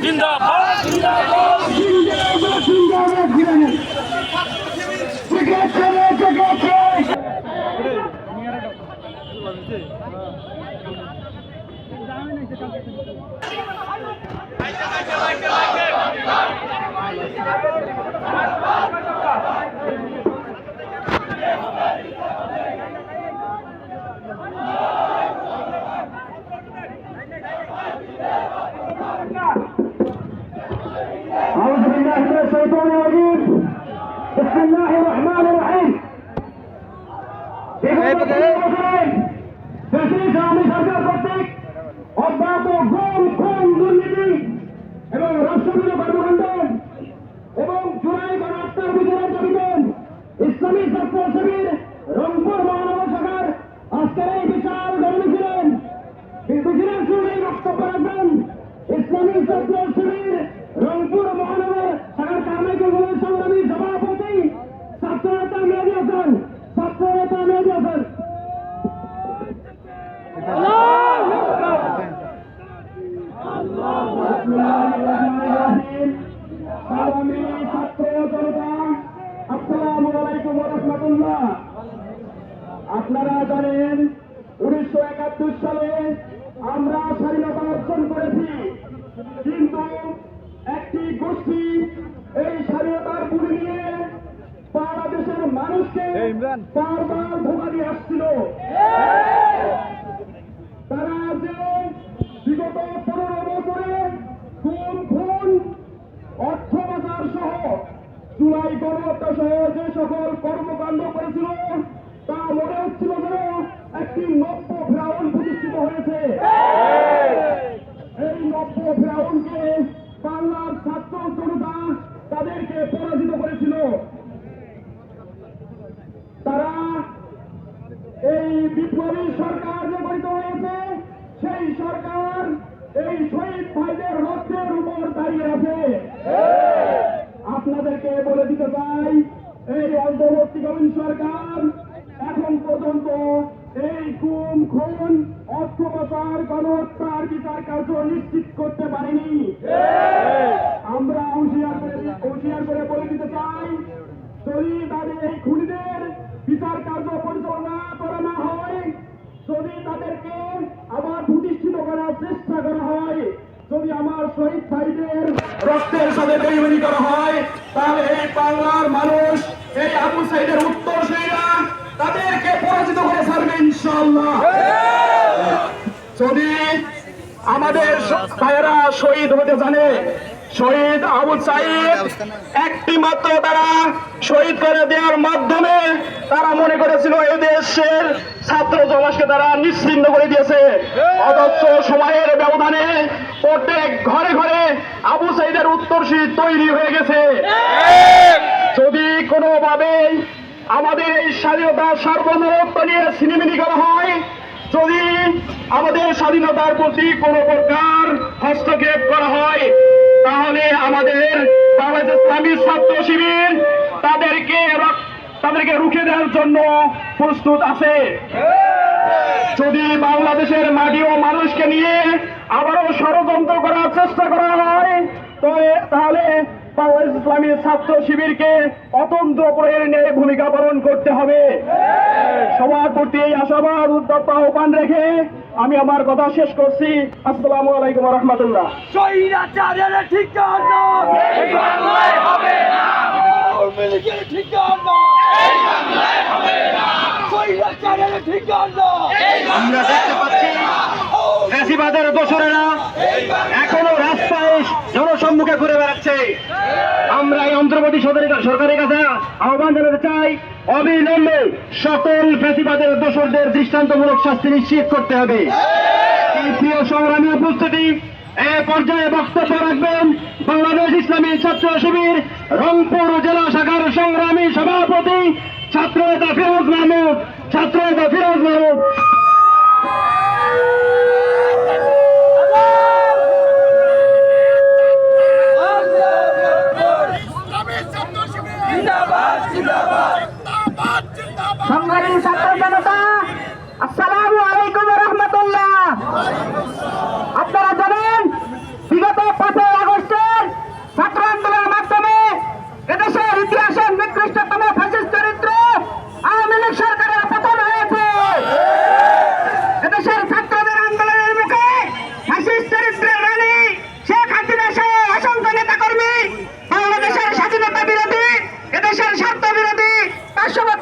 জিন্দাবাদ أعوذ بالله من الشيطان الرجيم بسم الله الرحمن الرحيم আমি সরকার কর্তৃক অব্যাহত গুম খুন দুর্নীতি এবং রাষ্ট্রবিরোধী কর্মকাণ্ড এবং জুলাই গণহত্যার বিচারের দাবিতে ইসলামী ছাত্র শিবির রংপুর মহানগর শাখার আজকের এই বিশাল মিছিলের শুরুতেই বক্তব্য রাখবেন ইসলামী ছাত্র শিবির রংপুর মহানগর শাখার কারমাইকেল সংগ্রামী সভাপতি ছাত্রনেতা মেহেদী হাসান আসসালামু আলাইকুম ওয়া রাহমাতুল্লাহ। আপনারা জানেন 1971 সালে আমরা স্বাধীনতা অর্জন করেছি, কিন্তু একটি গোষ্ঠী এই স্বাধীনতার পুঁজি নিয়ে বাংলাদেশের মানুষকে বারবার ধোঁকা দিয়ে আসছিল। তারা যে বিগত 15 বছরে খুন খুন অর্থ পাচার সহ জুলাই গণহত্যা সহ যে সকল কর্মকাণ্ড করেছিল তা মনে হচ্ছিল যেন একটি নব্য ফেরাউন প্রতিষ্ঠিত হয়েছে। এই নব্য ফেরাউনকে বাংলার ছাত্র জনতা তাদেরকে পরাজিত করেছিল। তারা এই বিপ্লবী সরকার যে গঠিত হয়েছে সেই সরকার এই শহীদ ভাইদের রক্তের উপর দাঁড়িয়ে আছে। আপনাদেরকে বলে দিতে চাই, এই অন্তর্বর্তীকালীন সরকার এখন পর্যন্ত এই গুম খুন অর্থ পাচার গণহত্যার বিচার কার্য নিশ্চিত করতে পারেনি। আমরা হুঁশিয়ার করে বলে দিতে চাই, যদি তাদের এই খুনিদের বিচার কার্য পরিচালনা করা না হয়, যদি তাদেরকে আবার প্রতিষ্ঠিত করার চেষ্টা করা হয়, যদি আমার শহীদ ভাইদের রক্তের সাথে বেইমানি করা হয়, তাহলে এই বাংলার মানুষ এই আবু সাইদের উত্তরসূরিরা তাদেরকে পরাজিত করে ছাড়বে ইনশাআল্লাহ। যদি আমাদের ভাইয়েরা শহীদ হতে জানে, শহীদ আবু সাইদ একটি মাত্র তারা শহীদ করে দেওয়ার মাধ্যমে তারা মনে করেছিল এই দেশের ছাত্র সমাজকে তারা নিশ্চিহ্ন করে দিয়েছে। অথচ সময়ের ব্যবধানে প্রত্যেক ঘরে ঘরে আবু সাইদের উত্তরসূরি তৈরি হয়ে গেছে। যদি কোনোভাবে আমাদের এই স্বাধীনতা সার্বভৌমত্ব নিয়ে ছিনিমিনি করা হয়, যদি আমাদের স্বাধীনতার প্রতি কোন প্রকার হস্তক্ষেপ করা হয়, তাহলে আমাদের বাংলাদেশ ইসলামী ছাত্র শিবির তাদেরকে রুখে দেওয়ার জন্য প্রস্তুত আছে। যদি বাংলাদেশের মাটি ও মানুষকে নিয়ে আবারও ষড়যন্ত্র করার চেষ্টা করা হয়, তাহলে বাংলাদেশ ইসলামী ছাত্র শিবিরকে অতন্ত্র প্রহরী নিয়ে ভূমিকা পালন করতে হবে। সবার প্রতি এই আশাবাদ উদ্যত আহ্বান রেখে আমি আমার কথা শেষ করছি। আসসালামু আলাইকুম ওয়া রাহমাতুল্লাহ। স্বৈরাচারের ঠিকানা এই বাংলায় হবে না, আওয়ামীলীগের ঠিকানা এই বাংলায় হবে না, স্বৈরাচারের ঠিকানা আমরা দেখতে পাচ্ছি ফ্যাসিবাদের দোসরেরা এখনো রাস্তায় জনসম্মুখে ঘুরে বেড়াচ্ছে। আমরা এই অন্তর্বর্তী সরকারের কাছে আহ্বান জানাতে চাই, অবিলম্বে সকল ফ্যাসিবাদের দোসরদের দৃষ্টান্তমূলক শাস্তি নিশ্চিত করতে হবে। এই প্রিয় সংগ্রামী উপস্থিতি, এ পর্যায়ে বক্তব্য রাখবেন বাংলাদেশ ইসলামী ছাত্র শিবির রংপুর জেলা শাখার সংগ্রামী সভাপতি ছাত্রনেতা ফিরোজ মাহমুদ। সংগ্রামী ছাত্র জনতা, আসসালামু আলাইকুম ওয়া রাহমাতুল্লাহ। আপনারা জানেন বিগত 5 আগস্ট পার্শ্ববর্তী